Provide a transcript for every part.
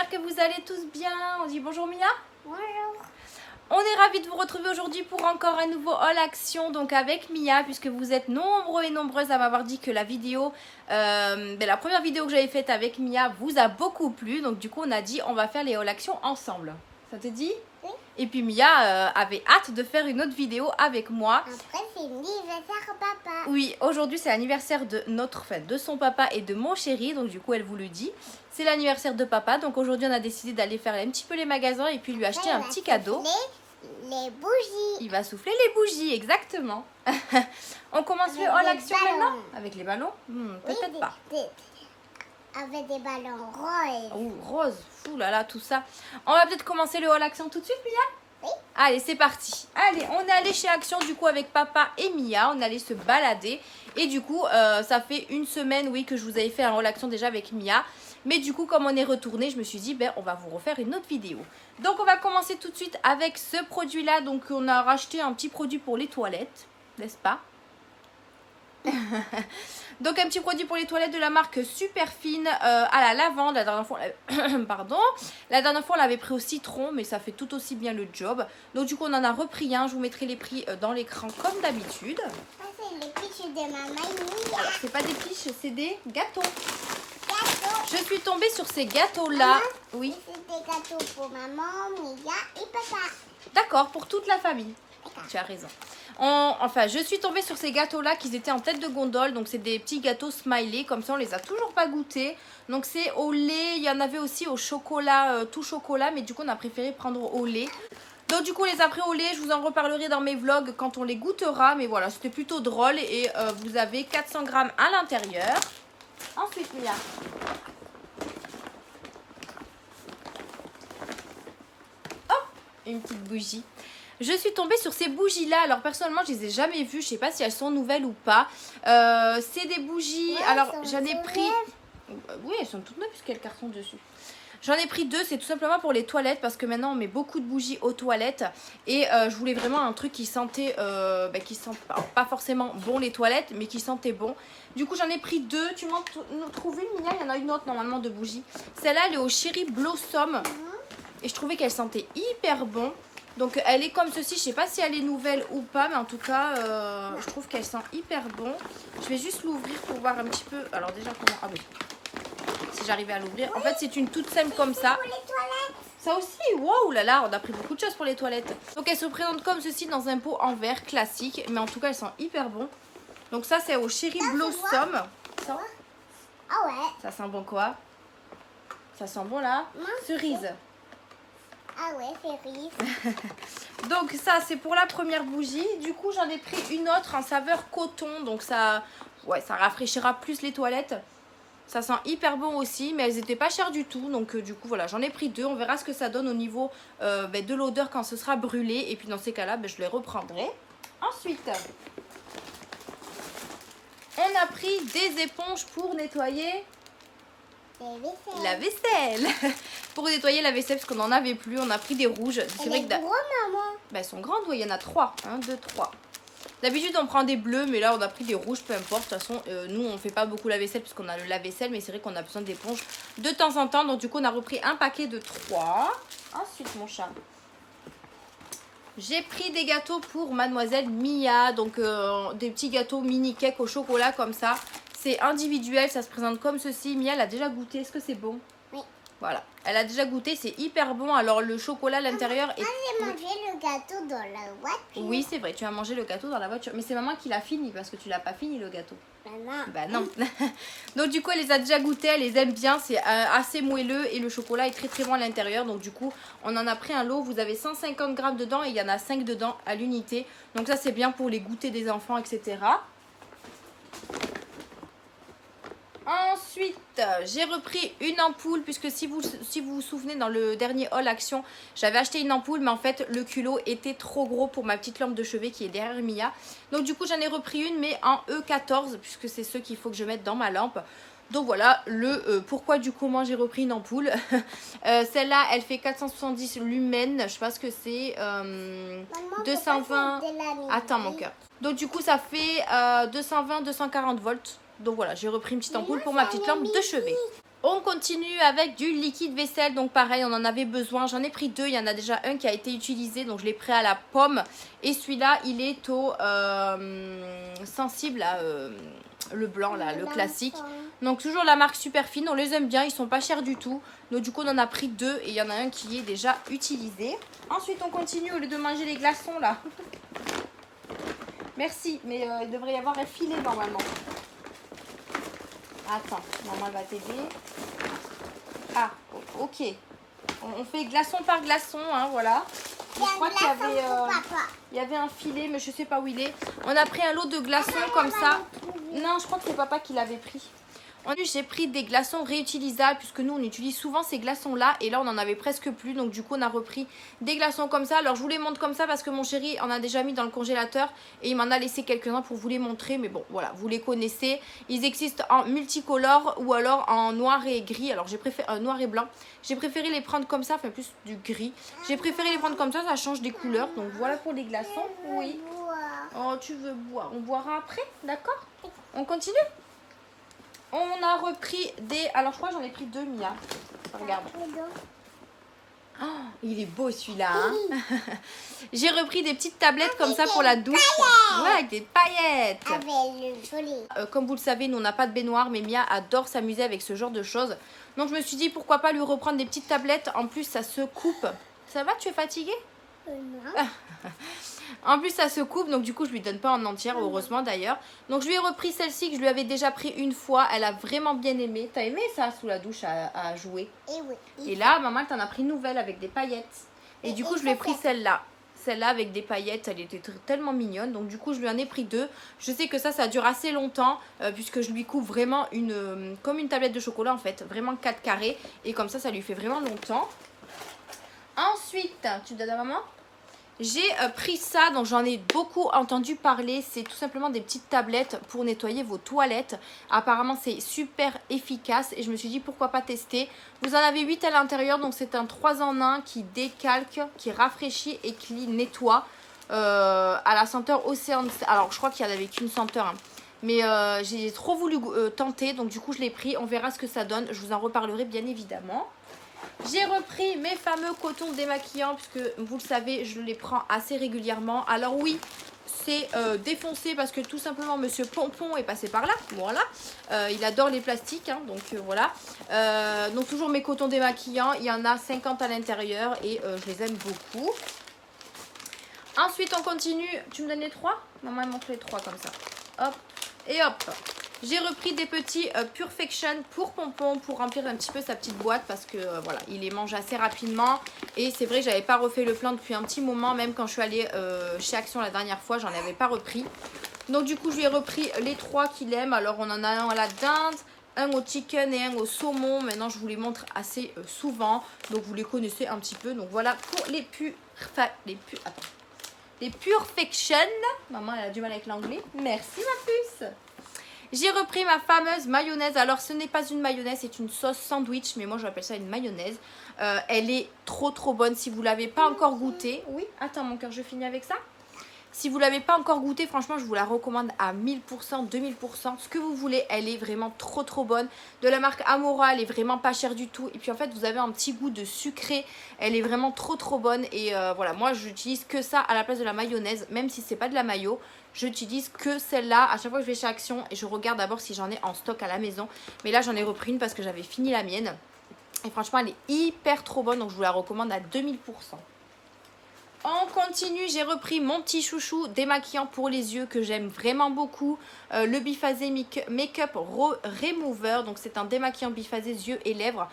j'espère que vous allez tous bien. On dit bonjour Mia. Bonjour. On est ravis de vous retrouver aujourd'hui pour encore un nouveau haul action, donc avec Mia, puisque vous êtes nombreux et nombreuses à m'avoir dit que la vidéo, la première vidéo que j'avais faite avec Mia vous a beaucoup plu. Donc du coup on a dit on va faire les haul action ensemble. Ça te dit? Oui. Et puis Mia avait hâte de faire une autre vidéo avec moi. Après c'est l'anniversaire papa. Oui, aujourd'hui c'est l'anniversaire de de son papa et de mon chéri, donc du coup elle vous le dit. C'est l'anniversaire de papa, donc aujourd'hui on a décidé d'aller faire un petit peu les magasins et puis lui acheter un petit cadeau. Les bougies. Il va souffler les bougies, exactement. On commence le haul action maintenant? Avec les ballons? Peut-être pas. Avec des ballons roses. Oh, rose, fou là là, tout ça. On va peut-être commencer le haul action tout de suite, Mia? Oui. Allez, c'est parti. Allez, on est allé chez Action du coup avec papa et Mia. On est allé se balader. Et du coup, ça fait une semaine, oui, que je vous avais fait un haul action déjà avec Mia. Mais du coup, comme on est retourné, je me suis dit, ben, on va vous refaire une autre vidéo. Donc, on va commencer tout de suite avec ce produit-là. Donc, on a racheté un petit produit pour les toilettes, n'est-ce pas? Donc, un petit produit pour les toilettes de la marque Superfine à la lavande. La dernière fois, pardon. La dernière fois, on l'avait pris au citron, mais ça fait tout aussi bien le job. Donc, du coup, on en a repris un. Je vous mettrai les prix dans l'écran comme d'habitude. C'est les piches de ma mamie. Alors, c'est pas des piches, c'est des gâteaux. Gâteaux. Je suis tombée sur ces gâteaux-là. Oui. C'est des gâteaux pour maman, Mia et papa. D'accord, pour toute la famille. Tu as raison. Enfin, je suis tombée sur ces gâteaux-là qui étaient en tête de gondole. Donc, c'est des petits gâteaux smiley. Comme ça, on les a toujours pas goûtés. Donc, c'est au lait. Il y en avait aussi au chocolat, tout chocolat. Mais du coup, on a préféré prendre au lait. Donc, du coup, on les a pris au lait. Je vous en reparlerai dans mes vlogs quand on les goûtera. Mais voilà, c'était plutôt drôle. Et vous avez 400 grammes à l'intérieur. Ensuite, Mia. Hop, une petite bougie. Je suis tombée sur ces bougies-là. Alors, personnellement, je les ai jamais vues. Je sais pas si elles sont nouvelles ou pas. C'est des bougies. Ouais, alors, j'en ai pris... Oui, elles sont toutes neuves puisqu'il y a le carton dessus. J'en ai pris deux. C'est tout simplement pour les toilettes parce que maintenant, on met beaucoup de bougies aux toilettes. Et je voulais vraiment un truc qui sentait... qui sent pas forcément bon les toilettes, mais qui sentait bon. Du coup, j'en ai pris deux. Tu m'en trouves une, Mia? Il y en a une autre, normalement, de bougies. Celle-là, elle est au Cherry Blossom. Et je trouvais qu'elle sentait hyper bon. Donc elle est comme ceci, je sais pas si elle est nouvelle ou pas, mais en tout cas je trouve qu'elle sent hyper bon. Je vais juste l'ouvrir pour voir un petit peu. Alors déjà comment... Ah oui, si j'arrivais à l'ouvrir. En fait c'est une toute simple comme ça. Pour les toilettes. Ça aussi, wow là là, on a pris beaucoup de choses pour les toilettes. Donc elle se présente comme ceci dans un pot en verre classique, mais en tout cas elle sent hyper bon. Donc ça c'est au Cherry Blossom. Ça, Ah ouais. ça sent bon quoi? Ça sent bon là? Cerise. Ah ouais, c'est riche. Donc ça c'est pour la première bougie. Du coup j'en ai pris une autre en saveur coton. Donc ça, ouais, ça rafraîchira plus les toilettes. Ça sent hyper bon aussi. Mais elles n'étaient pas chères du tout. Donc du coup voilà, j'en ai pris deux. On verra ce que ça donne au niveau de l'odeur quand ce sera brûlé. Et puis dans ces cas là je les reprendrai. Ensuite on a pris des éponges pour nettoyer la vaisselle. Pour nettoyer la vaisselle parce qu'on n'en avait plus. On a pris des rouges. C'est vrai que gros, maman. elles sont grandes, oui, il y en a 3. 1, 2, 3. D'habitude on prend des bleus, mais là on a pris des rouges, peu importe. De toute façon, nous on fait pas beaucoup la vaisselle puisqu'on a le lave-vaisselle, mais c'est vrai qu'on a besoin d'éponges de temps en temps. Donc du coup on a repris un paquet de 3. Ensuite mon chat, j'ai pris des gâteaux pour mademoiselle Mia. Donc des petits gâteaux mini cake au chocolat comme ça. C'est individuel, ça se présente comme ceci. Mia l'a déjà goûté, est-ce que c'est bon? Oui. Voilà, elle a déjà goûté, c'est hyper bon. Alors le chocolat à l'intérieur est... J'ai mangé le gâteau dans la voiture. Oui, c'est vrai, tu as mangé le gâteau dans la voiture. Mais c'est maman qui l'a fini parce que tu l'as pas fini le gâteau. Maman. Bah non. Donc du coup, elle les a déjà goûtés, elle les aime bien. C'est assez moelleux et le chocolat est très très bon à l'intérieur. Donc du coup, on en a pris un lot. Vous avez 150 grammes dedans et il y en a 5 dedans à l'unité. Donc ça, c'est bien pour les goûters des enfants, etc. Ensuite, j'ai repris une ampoule puisque si vous vous souvenez dans le dernier haul action, j'avais acheté une ampoule mais en fait le culot était trop gros pour ma petite lampe de chevet qui est derrière Mia. Donc du coup j'en ai repris une mais en E14 puisque c'est ceux qu'il faut que je mette dans ma lampe. Donc voilà le pourquoi du comment j'ai repris une ampoule. Celle-là elle fait 470 lumens, je sais pas ce que c'est, 220... Attends mon cœur. Donc du coup ça fait 220-240 volts. Donc voilà, j'ai repris une petite ampoule pour ma petite lampe de chevet. On continue avec du liquide vaisselle, donc pareil, on en avait besoin. J'en ai pris 2, il y en a déjà un qui a été utilisé, donc je l'ai pris à la pomme. Et celui-là, il est au sensible, à, le blanc, là, le classique. Donc toujours la marque Superfine, on les aime bien, ils sont pas chers du tout. Donc du coup, on en a pris 2 et il y en a un qui est déjà utilisé. Ensuite, on continue au lieu de manger les glaçons, là. Merci, mais il devrait y avoir un filet normalement. Attends, maman elle va t'aider. Ah, ok. On fait glaçon par glaçon, hein, voilà. Je crois qu'il y avait un filet, mais je sais pas où il est. On a pris un lot de glaçons comme ça. Non, je crois que c'est papa qui l'avait pris. Ensuite, j'ai pris des glaçons réutilisables puisque nous on utilise souvent ces glaçons là et là on en avait presque plus, donc du coup on a repris des glaçons comme ça. Alors je vous les montre comme ça parce que mon chéri en a déjà mis dans le congélateur et il m'en a laissé quelques-uns pour vous les montrer, mais bon voilà, vous les connaissez. Ils existent en multicolore ou alors en noir et gris. Alors j'ai préféré noir et blanc. J'ai préféré les prendre comme ça, enfin plus du gris. J'ai préféré les prendre comme ça change des couleurs. Donc voilà pour les glaçons. Oui. Oh, tu veux boire? On boira après, d'accord? On continue? On a repris des... Alors, je crois que j'en ai pris 2, Mia. Regarde. Oh, il est beau, celui-là. Hein. J'ai repris des petites tablettes comme ça pour la douche. Ouais, avec des paillettes. Comme vous le savez, nous, on n'a pas de baignoire, mais Mia adore s'amuser avec ce genre de choses. Donc, je me suis dit, pourquoi pas lui reprendre des petites tablettes. En plus, ça se coupe. Ça va, tu es fatiguée? Non. En plus ça se coupe, donc du coup je lui donne pas en entière, heureusement d'ailleurs. Donc je lui ai repris celle-ci que je lui avais déjà pris une fois. Elle a vraiment bien aimé. T'as aimé ça sous la douche à jouer? Et oui. Et là maman elle t'en a pris une nouvelle avec des paillettes. Et du coup je lui ai pris celle-là. Celle-là avec des paillettes, elle était tellement mignonne. Donc du coup je lui en ai pris 2. Je sais que ça dure assez longtemps puisque je lui coupe vraiment comme une tablette de chocolat en fait. Vraiment 4 carrés. Et comme ça lui fait vraiment longtemps. Ensuite, tu donnes à maman? J'ai pris ça, donc j'en ai beaucoup entendu parler. C'est tout simplement des petites tablettes pour nettoyer vos toilettes. Apparemment c'est super efficace et je me suis dit pourquoi pas tester. Vous en avez 8 à l'intérieur, donc c'est un 3 en 1 qui décalque, qui rafraîchit et qui nettoie à la senteur Océan. Alors je crois qu'il n'y en avait qu'une senteur, hein. Mais j'ai trop voulu tenter, donc du coup je l'ai pris. On verra ce que ça donne, je vous en reparlerai bien évidemment. J'ai repris mes fameux cotons démaquillants puisque vous le savez je les prends assez régulièrement. Alors oui c'est défoncé parce que tout simplement monsieur Pompon est passé par là. Voilà, il adore les plastiques hein, donc voilà. Donc toujours mes cotons démaquillants, il y en a 50 à l'intérieur et je les aime beaucoup. Ensuite on continue, tu me donnes les 3? Maman elle montre les 3 comme ça. Hop et hop. J'ai repris des petits Perfection pour Pompon pour remplir un petit peu sa petite boîte parce que voilà, il les mange assez rapidement. Et c'est vrai que j'avais pas refait le plein depuis un petit moment, même quand je suis allée chez Action la dernière fois, j'en avais pas repris. Donc du coup, je lui ai repris les 3 qu'il aime. Alors on en a un à la dinde, un au chicken et un au saumon. Maintenant, je vous les montre assez souvent, donc vous les connaissez un petit peu. Donc voilà pour les Perfection. Maman, elle a du mal avec l'anglais. Merci ma puce. J'ai repris ma fameuse mayonnaise. Alors ce n'est pas une mayonnaise, c'est une sauce sandwich. Mais moi j'appelle ça une mayonnaise. Elle est trop bonne. Si vous ne l'avez pas encore goûtée. Oui, attends mon cœur, je finis avec ça. Si vous ne l'avez pas encore goûtée, franchement je vous la recommande à 1000%, 2000%. Ce que vous voulez, elle est vraiment trop bonne. De la marque Amora, elle est vraiment pas chère du tout. Et puis en fait vous avez un petit goût de sucré. Elle est vraiment trop bonne. Et voilà, moi j'utilise que ça à la place de la mayonnaise. Même si c'est pas de la mayo. J'utilise que celle-là à chaque fois que je vais chez Action et je regarde d'abord si j'en ai en stock à la maison. Mais là j'en ai repris une parce que j'avais fini la mienne. Et franchement elle est hyper trop bonne, donc je vous la recommande à 2000%. On continue, j'ai repris mon petit chouchou démaquillant pour les yeux que j'aime vraiment beaucoup. Le Biphasé Makeup Remover. Donc c'est un démaquillant biphasé yeux et lèvres.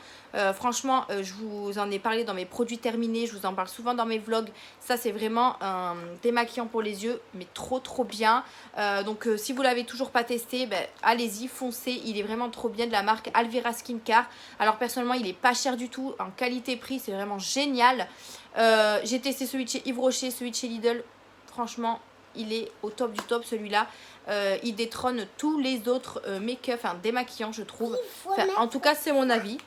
Franchement, je vous en ai parlé dans mes produits terminés. Je vous en parle souvent dans mes vlogs. Ça c'est vraiment un démaquillant pour les yeux, mais trop bien. Donc si vous l'avez toujours pas testé, ben, allez-y, foncez. Il est vraiment trop bien, de la marque Alvera Skincare. Alors personnellement, il est pas cher du tout. En qualité-prix, c'est vraiment génial. J'ai testé celui de chez Yves Rocher, celui de chez Lidl. Franchement, il est au top du top celui-là. Il détrône tous les autres make-up, enfin démaquillants je trouve. Enfin, en tout cas, c'est mon avis.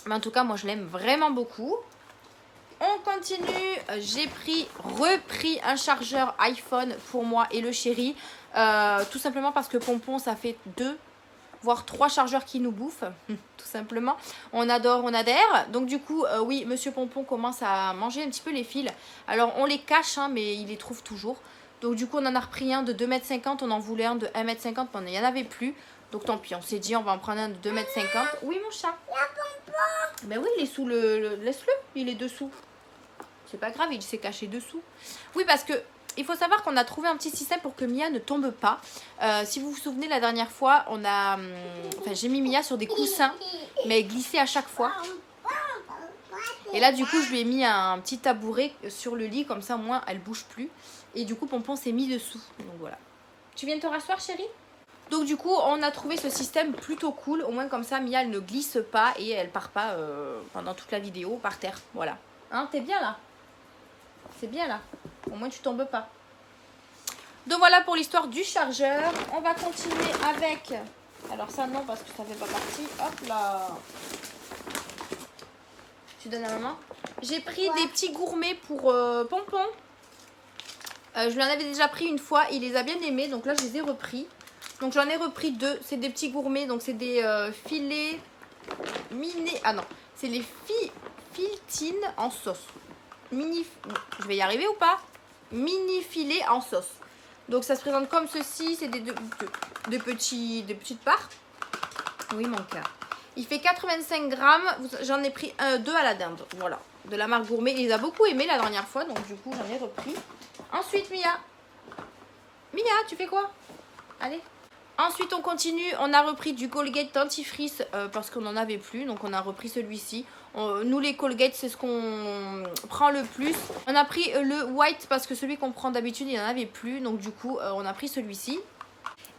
Mais en tout cas, moi je l'aime vraiment beaucoup. On continue. J'ai repris un chargeur iPhone pour moi et le chéri. Tout simplement parce que Pompon, ça fait voire 3 chargeurs qui nous bouffent, tout simplement. On adore, on adhère. Donc du coup, oui, Monsieur Pompon commence à manger un petit peu les fils. Alors on les cache, hein, mais il les trouve toujours. Donc du coup, on en a repris un de 2,50 m. On en voulait un de 1,50 m, mais il n'y en avait plus. Donc tant pis, on s'est dit on va en prendre un de 2,50 m. Oui mon chat. Ben oui, il est sous le... Laisse-le, il est dessous. C'est pas grave, il s'est caché dessous. Oui, parce que il faut savoir qu'on a trouvé un petit système pour que Mia ne tombe pas. Si vous vous souvenez, la dernière fois, on a... Enfin, j'ai mis Mia sur des coussins, mais elle glissait à chaque fois. Et là, du coup, je lui ai mis un petit tabouret sur le lit, comme ça, au moins, elle bouge plus. Et du coup, Pompon s'est mis dessous. Donc voilà. Tu viens te rasseoir, chérie? Donc du coup, on a trouvé ce système plutôt cool. Au moins comme ça, Mia, elle ne glisse pas et elle part pas pendant toute la vidéo par terre. Voilà. Hein, t'es bien là? C'est bien là. Au moins, tu tombes pas. Donc voilà pour l'histoire du chargeur. On va continuer avec... Alors ça, non, parce que ça fait pas partie. Hop là. Tu donnes à maman? J'ai pris des petits gourmets pour Pompon. Je lui en avais déjà pris une fois. Il les a bien aimés. Donc là, je les ai repris. Donc j'en ai repris 2, c'est des petits gourmets, donc c'est des filets mini... Ah non, c'est les filtines en sauce. Mini... Je vais y arriver ou pas? Mini filets en sauce. Donc ça se présente comme ceci, c'est des petites parts. Oui mon cœur. Il fait 85 grammes, j'en ai pris 2 à la dinde, voilà. De la marque Gourmet, il les a beaucoup aimés la dernière fois, donc du coup j'en ai repris. Ensuite Mia, tu fais quoi? Allez. Ensuite, on continue. On a repris du Colgate dentifrice parce qu'on n'en avait plus. Donc, on a repris celui-ci. Nous, les Colgate, c'est ce qu'on prend le plus. On a pris le white parce que celui qu'on prend d'habitude, il n'y en avait plus. Donc, du coup, on a pris celui-ci.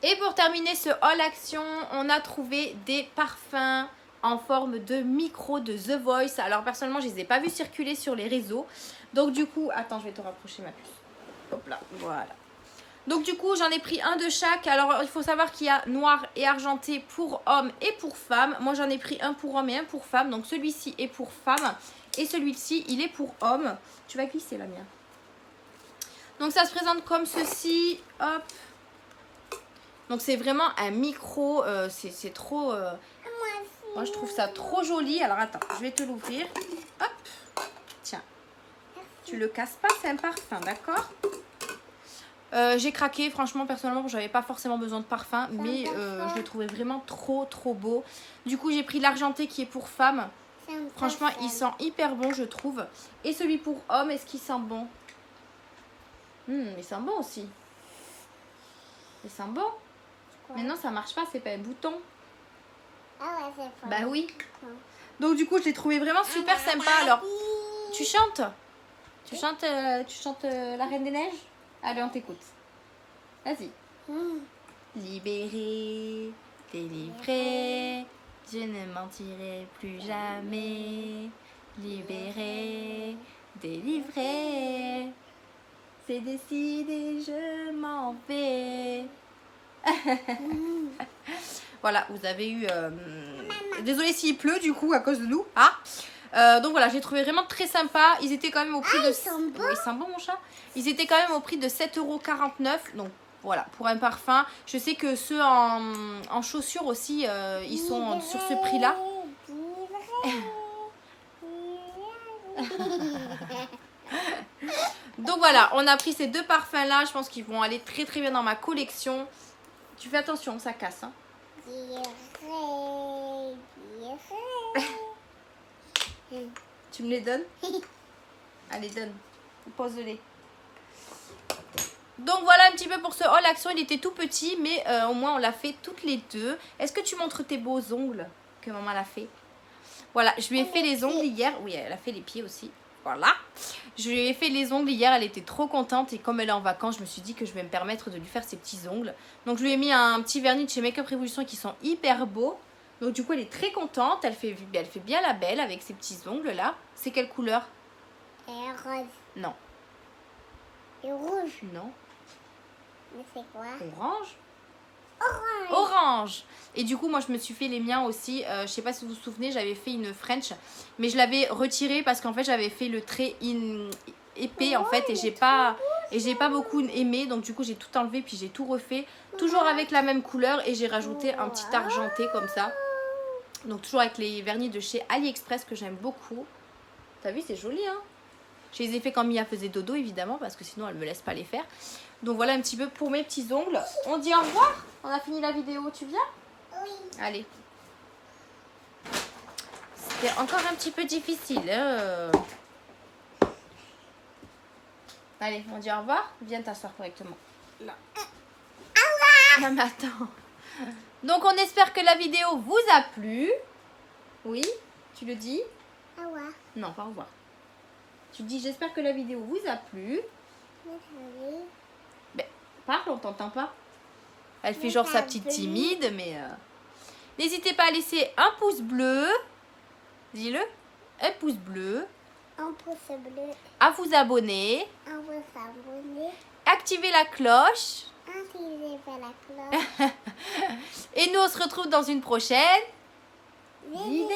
Et pour terminer ce haul action, on a trouvé des parfums en forme de micro de The Voice. Alors, personnellement, je ne les ai pas vus circuler sur les réseaux. Donc, du coup... Attends, je vais te rapprocher ma puce. Hop là, voilà. Donc du coup j'en ai pris un de chaque. Alors il faut savoir qu'il y a noir et argenté pour hommes et pour femmes. Moi j'en ai pris un pour homme et un pour femme. Donc celui-ci est pour femme et celui-ci il est pour homme. Tu vas glisser la mienne. Donc ça se présente comme ceci. Hop. Donc c'est vraiment un micro. C'est trop... Moi je trouve ça trop joli. Alors attends, je vais te l'ouvrir. Hop. Tiens. Tu le casses pas, c'est un parfum, d'accord? J'ai craqué, franchement, personnellement, j'avais pas forcément besoin de parfum, mais je le trouvais vraiment trop beau. Du coup, j'ai pris l'argenté qui est pour femme. Franchement, il sent hyper bon, je trouve. Et celui pour homme, est-ce qu'il sent bon? Il sent bon aussi. Il sent bon. Mais non, ça marche pas, c'est pas un bouton. Ah ouais, c'est pas. Bah oui. Donc du coup, je l'ai trouvé vraiment super sympa. Alors, tu chantes? Tu chantes la Reine des Neiges? Allez, on t'écoute. Vas-y. Libéré, délivré, je ne mentirai plus jamais. Libéré, délivré, c'est décidé, je m'en vais. Voilà, vous avez eu... Désolée s'il pleut du coup à cause de nous. Donc voilà, j'ai trouvé vraiment très sympa. Ils étaient quand même au prix de... Ils sont bons. Oui, ils sont bons mon chat. Ils étaient quand même au prix de 7,49 €. Donc voilà, pour un parfum. Je sais que ceux en chaussures aussi, ils sont sur ce prix-là. Donc voilà, on a pris ces 2 parfums-là. Je pense qu'ils vont aller très bien dans ma collection. Tu fais attention, ça casse. Hein. Tu me les donnes? Allez, donne. Pose-les. Donc voilà un petit peu pour ce haul action. Il était tout petit, mais au moins on l'a fait toutes les deux. Est-ce que tu montres tes beaux ongles que maman l'a fait? Voilà, je lui ai fait les ongles hier. Oui, elle a fait les pieds aussi. Voilà. Je lui ai fait les ongles hier. Elle était trop contente. Et comme elle est en vacances, je me suis dit que je vais me permettre de lui faire ses petits ongles. Donc je lui ai mis un petit vernis de chez Make Up Revolution qui sont hyper beaux. Donc du coup, elle est très contente. Elle fait bien la belle avec ses petits ongles là. C'est quelle couleur? Et rose. Non. Et rouge. Non. Mais c'est quoi? Orange. Orange. Orange. Et du coup, moi, je me suis fait les miens aussi. Je sais pas si vous vous souvenez, j'avais fait une French. Mais je l'avais retirée parce qu'en fait, j'avais fait le trait épais en fait. Et j'ai pas... Et j'ai pas beaucoup aimé, donc du coup j'ai tout enlevé puis j'ai tout refait. Toujours avec la même couleur et j'ai rajouté un petit argenté comme ça. Donc toujours avec les vernis de chez AliExpress que j'aime beaucoup. T'as vu, c'est joli, hein? Je les ai fait quand Mia faisait dodo évidemment parce que sinon elle me laisse pas les faire. Donc voilà un petit peu pour mes petits ongles. On dit au revoir? On a fini la vidéo, tu viens? Oui. Allez. C'était encore un petit peu difficile. Allez, on dit au revoir. Viens t'asseoir correctement. Là. Non mais attends. Donc on espère que la vidéo vous a plu. Oui, tu le dis? Au revoir. Non, pas au revoir. Tu dis j'espère que la vidéo vous a plu. Merci. Ben, parle, on t'entend pas. Elle fait genre sa petite timide, mais... N'hésitez pas à laisser un pouce bleu. Dis-le. Un pouce bleu. Un pouce bleu. À vous abonner. Un pouce abonné. Activez la cloche. Activez la cloche. Et nous, on se retrouve dans une prochaine vidéo.